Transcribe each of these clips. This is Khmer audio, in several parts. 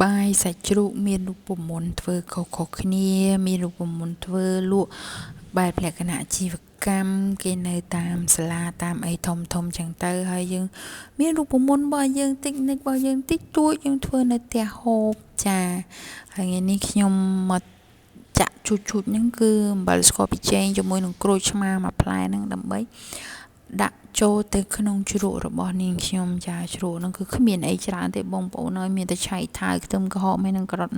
បាយសាច់ជ្រូកមានរូបមន្តធ្វើខុសៗគ្នាមានរូបមន្តធ្វើលក់បែបលក្ខណៈជីវកម្មគេនៅតាមសាលាតាមអីធំចឹងទៅហើយយើងមានរូបមន្តរបស់យើងតិចនិចរបស់យើងតិចតួចយើងធ្វើនៅផ្ទះហូបចាហើយថ្ងៃនេះខ្ញុំមកចាក់ជូតហ្នឹងគឺអំបិលស្ករពីចេងជាមួយនឹងក្រូចឆ្មាមួយផ្លែហ្នឹងដើម្បីដាក់ចូលទៅក្នុងជ្រក់របស់នាងខ្ញុំចាជ្រក់ហ្នឹងគឺគ្មានអីច្រើនទេបងប្អូនអើយមានតែឆៃថាវខ្ទឹមក្រហមហើយនឹងការ៉ុត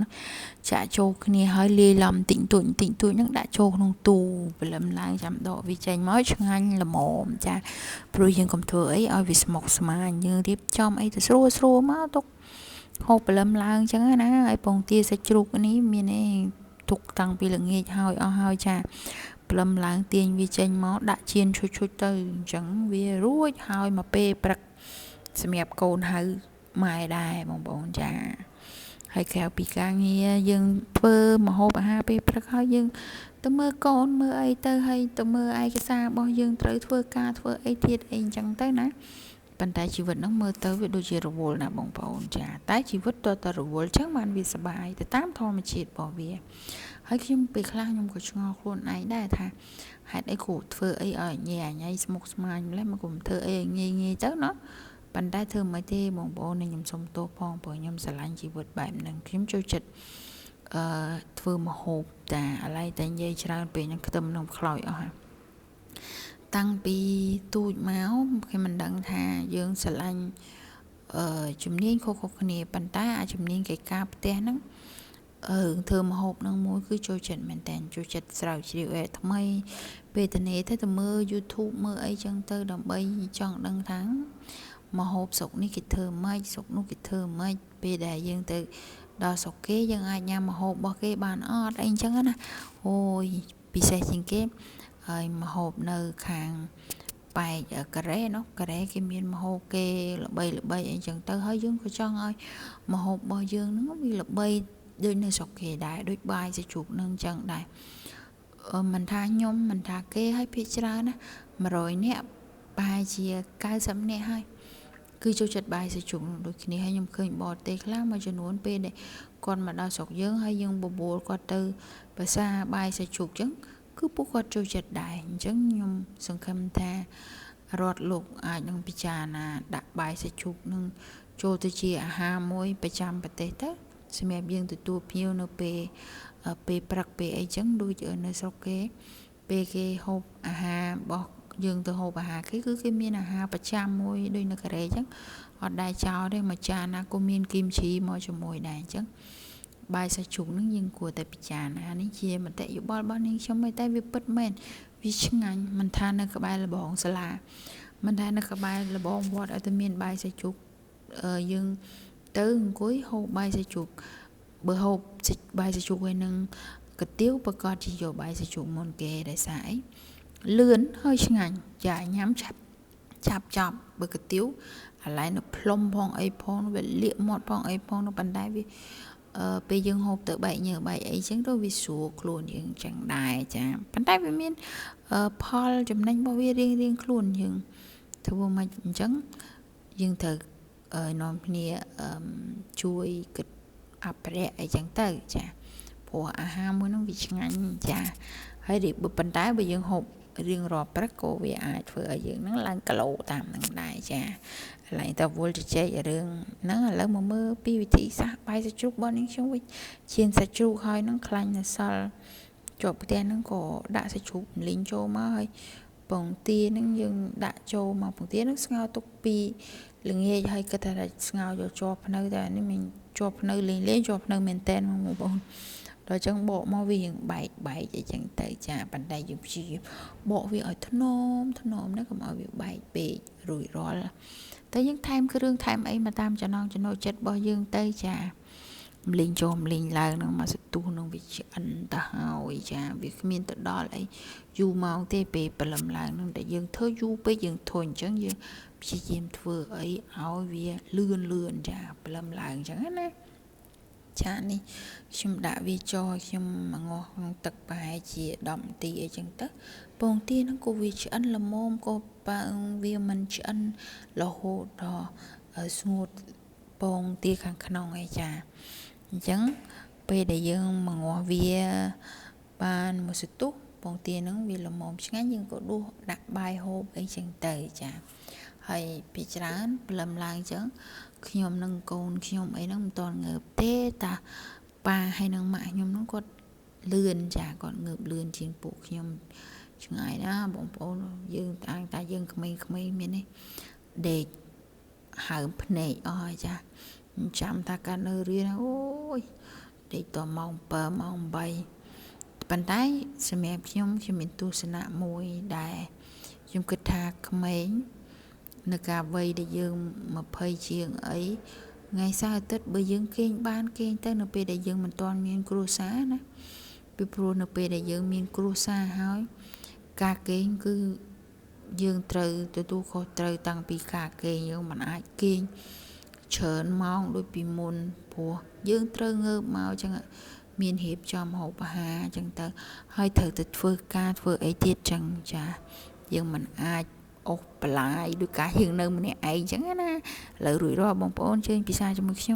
ចាក់ចូលគ្នាហើយលាយឡំតិចតួចហ្នឹងដាក់ចូលក្នុងទូព្រលឹមឡើងចាំដកវាចេញមកឆ្ងាញ់ល្មមចាព្រោះយើងកុំធ្វើអីឲ្យវាស្មុគស្មាញយើងរៀបចំអីទៅស្រួលមកទុកហូបព្រលឹមឡើងចឹងណាហើយពងទាសាច់ជ្រូកនេះមានអីទុកតាំងពីល្ងាចហើយអស់ហើយចាព្រលឹមឡើងទាញវាចេញមកដាក់ជៀនឈុចទៅអញ្ចឹងវារួចហើយមកពេលព្រឹកសម្រាប់កូនហៅម៉ែដែរបងប្អូនចាហើយក្រៅពីការងារយើងធ្វើម្ហូបអាហារពេលព្រឹកហើយយើងទៅមើលកូនមើលអីទៅហើយទៅមើលឯកសាររបស់យើងត្រូវធ្វើការធ្វើអីទៀតអីអញ្ចឹងទៅណាប៉ុន្តែជីវិតហ្នឹងមើលទៅវាដូចជារវល់ណាបងប្អូនចាតែជីវិតតើរវល់អញ្ចឹងបានវាសុបាយទៅតាមធម្មជាតិរបស់វាហើយខ្ញុំពេលខ្លះខ្ញុំក៏ឆ្ងល់ខ្លួនឯងដែរថាហេតុអីគូធ្វើអីឲ្យញ៉ៃអញស្មុគស្មាញម្ល៉េះមកគុំធ្វើអីឲ្យងាយទៅណាប៉ុន្តែធ្វើមិនទេបងប្អូនខ្ញុំសុំទោសផងព្រោះខ្ញុំស្រឡាញ់ជីវិតបែបហ្នឹងខ្ញុំចូលចិត្តធ្វើម្ហូបតាឥឡូវតែនិយាយច្រើនពេកហ្នឹងខ្ទឹមនឹងខ្លោចអស់ហើយតាំងពីទូចមកខ្ញុំមិនដឹងថាយើងស្រឡាញ់ជំនាញខុសៗគ្នាប៉ុន្តែអាជំនាញកិច្ចការផ្ទះហ្នឹងធ្វើម្ហូបនឹងមួយគឺចូលចិត្តមែនតើចូលចិត្តស្រាវជ្រាវអីថ្មីពេលទៅទៅមើល YouTube មើលអីចឹងទៅដើម្បីចង់ដឹងថាម្ហូបស្រុកនេះគេធ្វើម៉េចស្រុកនោះគេធ្វើម៉េចពេលដែលយើងទៅដល់ស្រុកគេយើងអាចញ៉ាំម្ហូបរបស់គេបានអត់អីចឹងណាអូយពិសេសជាងគេហើយម្ហូបនៅខាងបែកកូរ៉េកូរ៉េគេមានម្ហូបគេល្បីអីចឹងទៅហើយយើងក៏ចង់ឲ្យម្ហូបរបស់យើងហ្នឹងវាល្បីដូចនៅស្រុកគេដែរដូចបាយសាច់ជ្រូកនឹងចឹងដែរមិនថាខ្ញុំមិនថាគេឲ្យភាគច្រើនណា100នាក់ប្រហែលជា90នាក់ហើយគឺចូលចិត្តបាយសាច់ជ្រូកដូចគ្នាហើយខ្ញុំឃើញបរទេសខ្លះមួយចំនួនពេលដែលគាត់មកដល់ស្រុកយើងហើយយើងបបួលគាត់ទៅភាសាបាយសាច់ជ្រូកចឹងគឺពួកគាត់ចូលចិត្តដែរអញ្ចឹងខ្ញុំសង្ឃឹមថារដ្ឋលោកអាចនឹងពិចារណាដាក់បាយសាច់ជ្រូកនឹងចូលទៅជាអាហារមួយប្រចាំប្រទេសទៅសម្រាប់យើងទទួលភ្ញៀវនៅពេលព្រឹកពេលអីចឹងដូចនៅស្រុកគេពេលគេហូបអាហាររបស់យើងទៅហូបអាហារគេគឺគេមានអាហារប្រចាំមួយដូចនៅកូរ៉េចឹងអត់ដែរចោលទេមួយចានណាក៏មានគីមជីមកជាមួយដែរអញ្ចឹងបាយសាច់ជ្រូកហ្នឹងយើងគួរតែពិចារណានេះជាមតិយោបល់របស់នាងខ្ញុំឯតែវាពិតមែនវាឆ្ងាញ់មិនថានៅក្បែរលបងសាលាមិនថានៅក្បែរលបងវត្តឲ្យតែមានបាយសាច់ជ្រូកយើងទៅអង្គុយហូបបាយសាច់ជ្រូកបើហូបបាយសាច់ជ្រូកហើយនឹងកាទៀវប្រកាសជាយកបាយសាច់ជ្រូកមុនគេដោយសារអីលឿនហើយឆ្ងាញ់ចាញ៉ាំចាប់ចប់បើកាទៀវអាឡែនៅផ្លុំផងអីផងវាលាកមាត់ផងអីផងប៉ុន្តែវាពេលយើងហូបទៅបែកញើបែកអីចឹងទៅវាស្រួលខ្លួនយើងចឹងដែរចាប៉ុន្តែវាមានផលចំណេញរបស់វារៀងខ្លួនយើងធ្វើមកអញ្ចឹងយើងត្រូវនាំគ្នាជួយគិតអភិរក្សអីចឹងទៅចាព្រោះអាហារមួយនោះវាឆ្ងាញ់ចាហើយប៉ុន្តែបើយើងហូបរៀងរាល់ព្រឹកក៏វាអាចធ្វើឲ្យយើងហ្នឹងឡើងគីឡូតាមហ្នឹងដែរចាឡើងតវល់ជជែករឿងហ្នឹងឥឡូវមកមើលពីវិធីសាស្ត្របាយសាច់ជ្រូករបស់នាងខ្ញុំវិញជៀនសាច់ជ្រូកហើយហ្នឹងខ្លាញ់នៅសល់ជាប់ផ្ទះហ្នឹងក៏ដាក់សាច់ជ្រូកលីងចូលមកហើយពងទាហ្នឹងយើងដាក់ចូលមកពងទាហ្នឹងស្ងោរទុកពីល្ងាចហើយគិតថាស្ងោរយកជាប់ភ្នៅតែនេះមិនជាប់ភ្នៅលេងជាប់ភ្នៅមែនតែនបងប្អូនដល់ចឹងបកមកវាយើងបែកអីចឹងទៅចាប៉ុន្តែយើងព្យាយាមបកវាឲ្យថ្នមណាកុំឲ្យវាបែកពេករួចរាល់តែយើងថែមគ្រឿងថែមអីមកតាមចំណង់ចំណូលចិត្តរបស់យើងទៅចាម្លេងចូលម្លេងឡើងនឹងមកសទុះនឹងវាឆ្អិនទៅហើយចាវាគ្មានទៅដល់អីយូរម៉ោងទេពេលព្រលឹមឡើងនឹងតែយើងធ្វើយូរពេកយើងធុញអញ្ចឹងយើងព្យាយាមធ្វើអីឲ្យវាលឿនចាព្រលឹមឡើងអញ្ចឹងណាចានេះខ្ញុំដាក់វាចូលខ្ញុំមកងាស់ក្នុងទឹកប្រហែលជា10នាទីអីចឹងទៅពងទាហ្នឹងក៏វាឆ្អិនល្មមក៏បើវាមិនឆ្អិនរហូតដល់ស្ងួតពងទាខាងក្នុងឯចា ចឹងពេលដែលយើងមកងាស់វាបានមួយសន្ទុះពងទាហ្នឹងវាល្មមឆ្ងាញ់យើងក៏ដួសដាក់បាយហូបអីចឹងទៅចាហើយពីច្រើនព្រលឹមឡើងចឹងខ្ញុំនឹងកូនខ្ញុំអីហ្នឹងមិនទាន់ងើបទេតាប៉ាហើយនឹងម៉ាក់ខ្ញុំហ្នឹងគាត់លឿនចាគាត់ងើបលឿនជាងពួកខ្ញុំឆ្ងាយណាបងប្អូនយើងតែយើងក្មេងៗមាននេះដេកហើមភ្នែកអស់ហើយចាចាំថាកាលនៅរៀនអូយដេកតម៉ោង7ម៉ោង8ប៉ុន្តែសម្រាប់ខ្ញុំមានទស្សនៈមួយដែលខ្ញុំគិតថាក្មេងនៅការវ័យដែលយើង20ជាងអីថ្ងៃសៅរ៍អាទិត្យបើយើងគេងបានគេងទៅនៅពេលដែលយើងមិនទាន់មានគ្រួសារណាពីព្រោះនៅពេលដែលយើងមានគ្រួសារហើយការគេងគឺយើងត្រូវទទួលខុសត្រូវតាំងពីការគេងយើងមិនអាចគេងច្រើនម៉ោងដូចពីមុនព្រោះយើងត្រូវងើបមកចឹងមានរៀបចំហូបអាហារចឹងទៅហើយត្រូវទៅធ្វើការធ្វើអីទៀតចឹងចាយើងមិនអាចអូសបន្លាយដោយការយើងនៅម្នាក់ឯងចឹងណាឥឡូវរួចរាល់បងប្អូនជើញពិសាជាមួយខ្ញុំ